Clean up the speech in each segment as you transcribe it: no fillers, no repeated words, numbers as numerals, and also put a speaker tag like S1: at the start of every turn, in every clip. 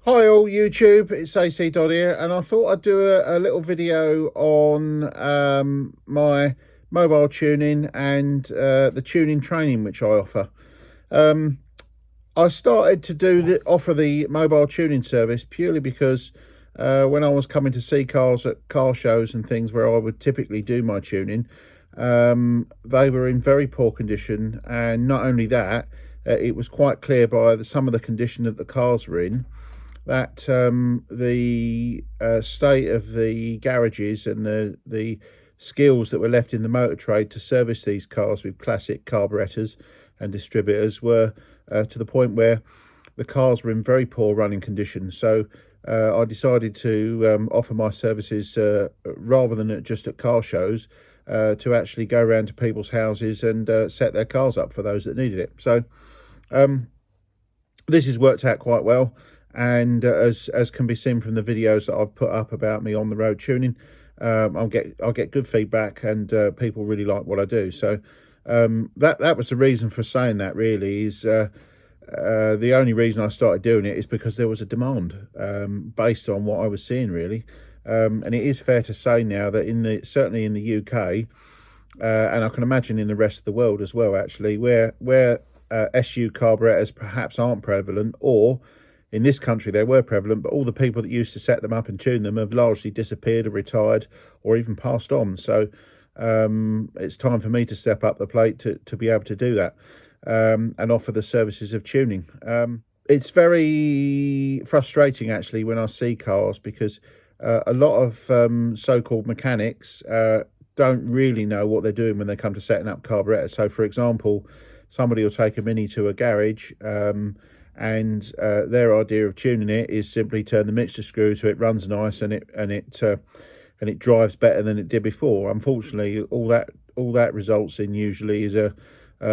S1: Hi all YouTube, it's ACDodd here, and I thought I'd do a little video on my mobile tuning and the tuning training which I offer. Um, I started to offer the mobile tuning service purely because when I was coming to see cars at car shows and things where I would typically do my tuning, they were in very poor condition, and not only that, it was quite clear by some of the condition that the cars were in that the state of the garages and the skills that were left in the motor trade to service these cars with classic carburetors and distributors were to the point where the cars were in very poor running condition. So I decided to offer my services rather than just at car shows, to actually go around to people's houses and set their cars up for those that needed it. So this has worked out quite well, and as can be seen from the videos that I've put up about me on the road tuning, I'll get good feedback, and people really like what I do. So that was the reason for saying that. Really, is the only reason I started doing it is because there was a demand based on what I was seeing, really. And it is fair to say now that certainly in the UK, and I can imagine in the rest of the world as well, actually, where SU carburetors perhaps aren't prevalent, or in this country they were prevalent, but all the people that used to set them up and tune them have largely disappeared or retired or even passed on. So it's time for me to step up the plate to be able to do that, and offer the services of tuning. It's very frustrating actually when I see cars, because a lot of so-called mechanics don't really know what they're doing when they come to setting up carburetors. So for example, somebody will take a Mini to a garage, and their idea of tuning it is simply turn the mixture screw so it runs nice and it drives better than it did before. Unfortunately, all that results in usually is a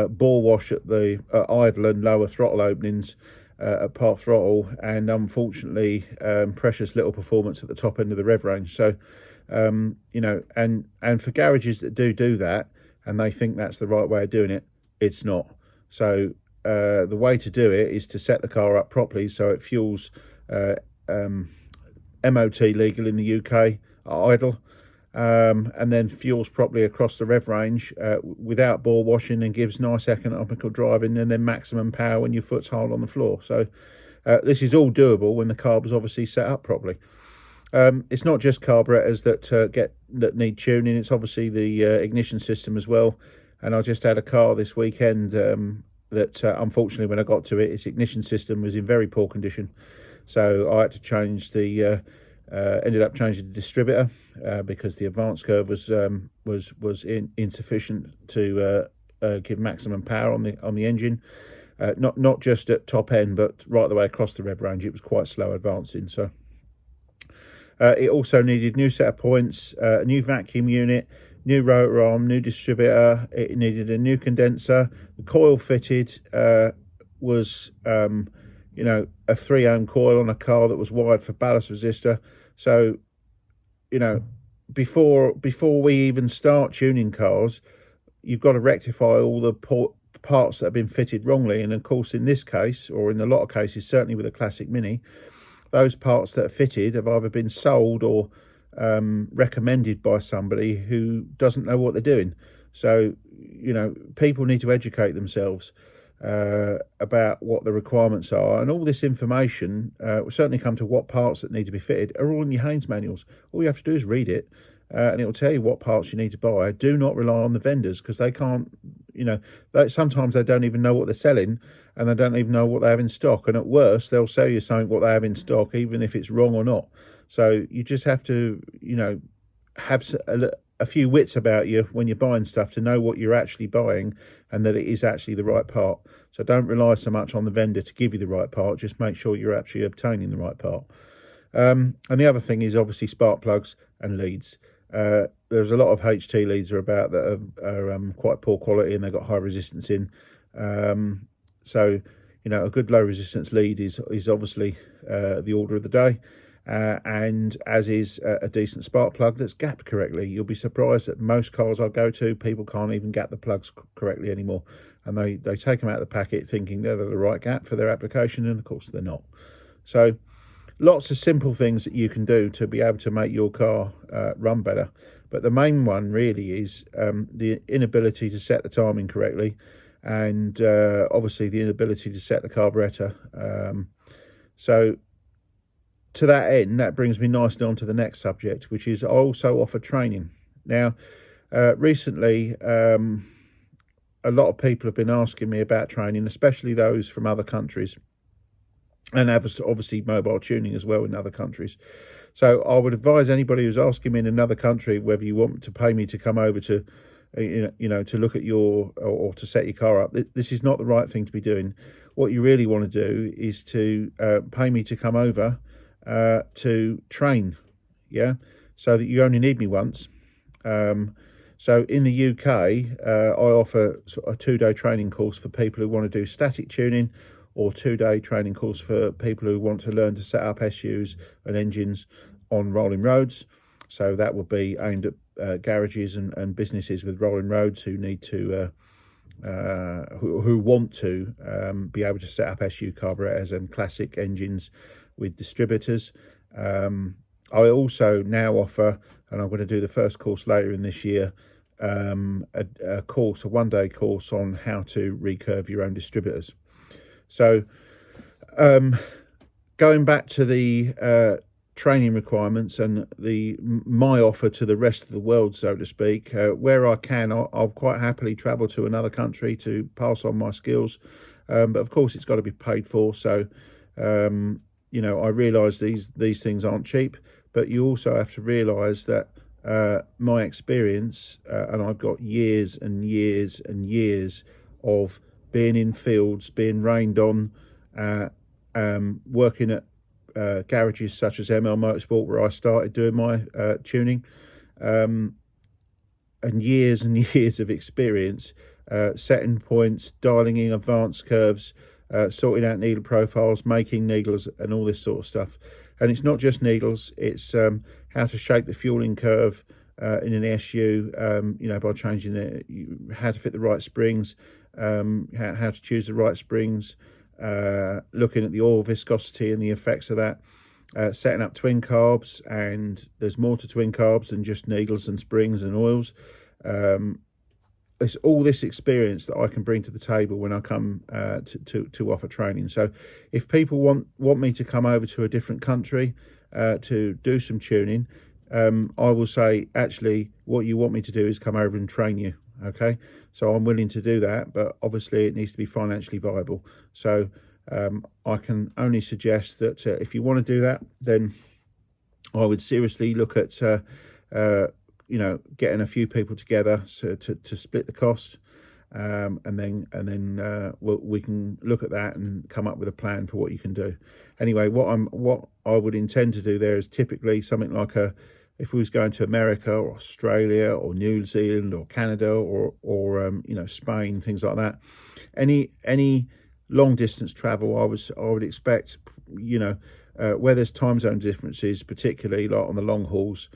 S1: bore wash at the idle and lower throttle openings at part throttle, and unfortunately precious little performance at the top end of the rev range. So and for garages that do that and they think that's the right way of doing it, it's not. So the way to do it is to set the car up properly so it fuels MOT legal in the UK at idle, and then fuels properly across the rev range without bore washing, and gives nice economical driving, and then maximum power when your foot's hard on the floor. So this is all doable when the carb is obviously set up properly. It's not just carburetors that need tuning. It's obviously the ignition system as well. And I just had a car this weekend that unfortunately when I got to it, its ignition system was in very poor condition. So I had to change ended up changing the distributor because the advance curve was insufficient to give maximum power on the engine. Not just at top end, but right the way across the rev range. It was quite slow advancing. So it also needed new set of points, a new vacuum unit, new rotor arm, new distributor. It needed a new condenser. The coil fitted was a 3 ohm coil on a car that was wired for ballast resistor. So before we even start tuning cars, you've got to rectify all the parts that have been fitted wrongly. And of course, in this case, or in a lot of cases, certainly with a classic Mini, those parts that are fitted have either been sold or recommended by somebody who doesn't know what they're doing. So people need to educate themselves about what the requirements are, and all this information will certainly come to what parts that need to be fitted are all in your Haynes manuals. All you have to do is read it, and it will tell you what parts you need to buy. Do not rely on the vendors, because they can't, sometimes they don't even know what they're selling, and they don't even know what they have in stock. And at worst, they'll sell you something what they have in stock, even if it's wrong or not. So you just have to, have a few wits about you when you're buying stuff to know what you're actually buying and that it is actually the right part. So don't rely so much on the vendor to give you the right part. Just make sure you're actually obtaining the right part. And the other thing is obviously spark plugs and leads. There's a lot of HT leads about that are quite poor quality, and they've got high resistance in. So a good low resistance lead is obviously the order of the day. And as is a decent spark plug that's gapped correctly. You'll be surprised that most cars I go to, people can't even gap the plugs correctly anymore, and they take them out of the packet thinking they're the right gap for their application, and of course they're not. So lots of simple things that you can do to be able to make your car run better. But the main one really is the inability to set the timing correctly, and obviously the inability to set the carburetor. So to that end, that brings me nicely on to the next subject, which is I also offer training. Now, recently, a lot of people have been asking me about training, especially those from other countries, and obviously mobile tuning as well in other countries. So I would advise anybody who's asking me in another country whether you want to pay me to come over to, to look at your or to set your car up. This is not the right thing to be doing. What you really want to do is to pay me to come over to train, yeah, so that you only need me once. So in the UK, I offer a 2-day training course for people who want to do static tuning, or 2-day training course for people who want to learn to set up SUs and engines on rolling roads. So that would be aimed at garages and businesses with rolling roads who need to, who want to be able to set up SU carburetors and classic engines with distributors. I also now offer, and I'm going to do the first course later in this year, a course, a 1-day course on how to recurve your own distributors. So going back to the training requirements and my offer to the rest of the world, so to speak, where I can, I'll quite happily travel to another country to pass on my skills, but of course it's got to be paid for. So I realise these things aren't cheap, but you also have to realise that my experience, and I've got years and years and years of being in fields, being rained on, working at garages such as ML Motorsport, where I started doing my tuning, and years of experience setting points, dialing in advanced curves, sorting out needle profiles, making needles, and all this sort of stuff. And it's not just needles, it's how to shape the fueling curve in an SU, by changing how to fit the right springs, how to choose the right springs, looking at the oil viscosity and the effects of that, setting up twin carbs, and there's more to twin carbs than just needles and springs and oils. It's all this experience that I can bring to the table when I come to offer training. So if people want me to come over to a different country to do some tuning, I will say, actually, what you want me to do is come over and train you. Okay, so I'm willing to do that, but obviously it needs to be financially viable. So I can only suggest that if you want to do that, then I would seriously look at getting a few people together to split the cost, and then we can look at that and come up with a plan for what you can do. Anyway, what I would intend to do there is typically something like if we was going to America or Australia or New Zealand or Canada or Spain, things like that, any long distance travel, I would expect, where there's time zone differences, particularly like on the long hauls,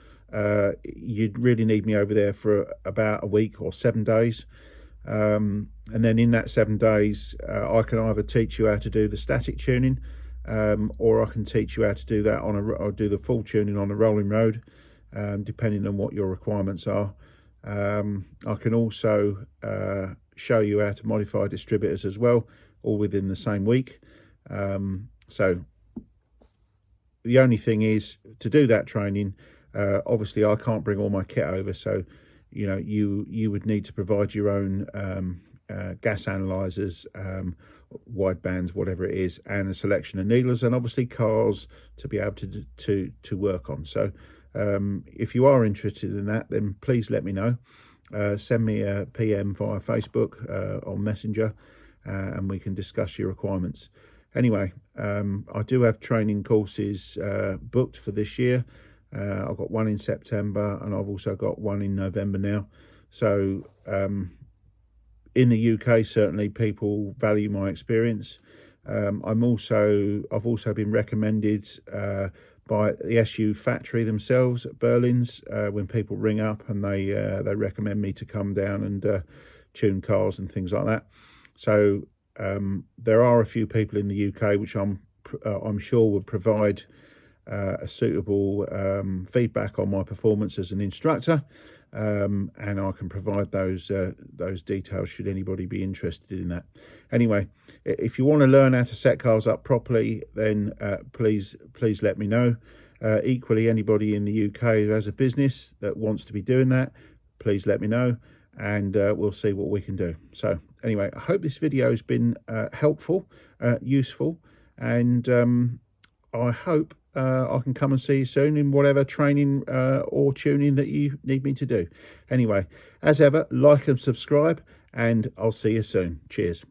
S1: you'd really need me over there for about a week or 7 days. And then in that 7 days, I can either teach you how to do the static tuning, or I can teach you how to do that or do the full tuning on a rolling road, depending on what your requirements are. I can also show you how to modify distributors as well, all within the same week. So the only thing is, to do that training, obviously I can't bring all my kit over, so you would need to provide your own gas analyzers, wide bands, whatever it is, and a selection of needlers, and obviously cars to be able to work on. So if you are interested in that, then please let me know. Send me a PM via Facebook on Messenger, and we can discuss your requirements. Anyway, I do have training courses booked for this year. I've got one in September, and I've also got one in November now. So in the UK, certainly people value my experience. I've also been recommended by the SU factory themselves at Berlin's, when people ring up and they recommend me to come down and tune cars and things like that. So there are a few people in the UK which I'm sure would provide a suitable feedback on my performance as an instructor, and I can provide those details should anybody be interested in that. Anyway, if you want to learn how to set cars up properly, then please let me know. Equally, anybody in the UK who has a business that wants to be doing that, please let me know, and we'll see what we can do. So anyway, I hope this video has been helpful, useful, and I hope I can come and see you soon in whatever training or tuning that you need me to do. Anyway, as ever, like and subscribe, and I'll see you soon. Cheers.